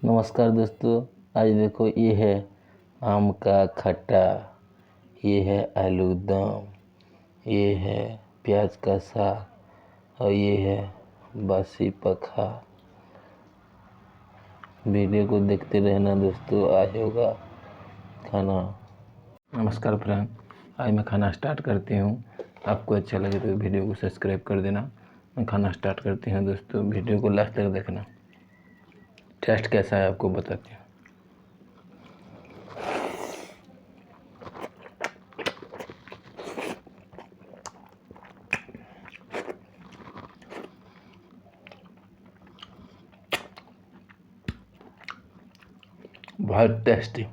नमस्कार दोस्तों। आज देखो ये है आम का खट्टा, ये है आलू दम, ये है प्याज का साग और ये है बासी पखा। वीडियो को देखते रहना दोस्तों, आज होगा खाना। नमस्कार फ्रेंड, आज मैं खाना स्टार्ट करती हूँ। आपको अच्छा लगे तो वीडियो को सब्सक्राइब कर देना। मैं खाना स्टार्ट करती हूँ दोस्तों, वीडियो को लास्ट तक देखना। टेस्ट कैसा है आपको बताती हूँ। बहुत टेस्टी।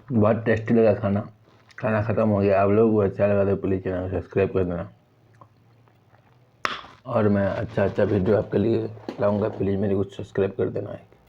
बहुत टेस्टी लगा खाना। खाना ख़त्म हो गया। आप लोगों को अच्छा लगा तो प्लीज़ चैनल को सब्सक्राइब कर देना, और मैं अच्छा वीडियो आपके लिए लाऊंगा। प्लीज़ मेरे को सब्सक्राइब कर देना है।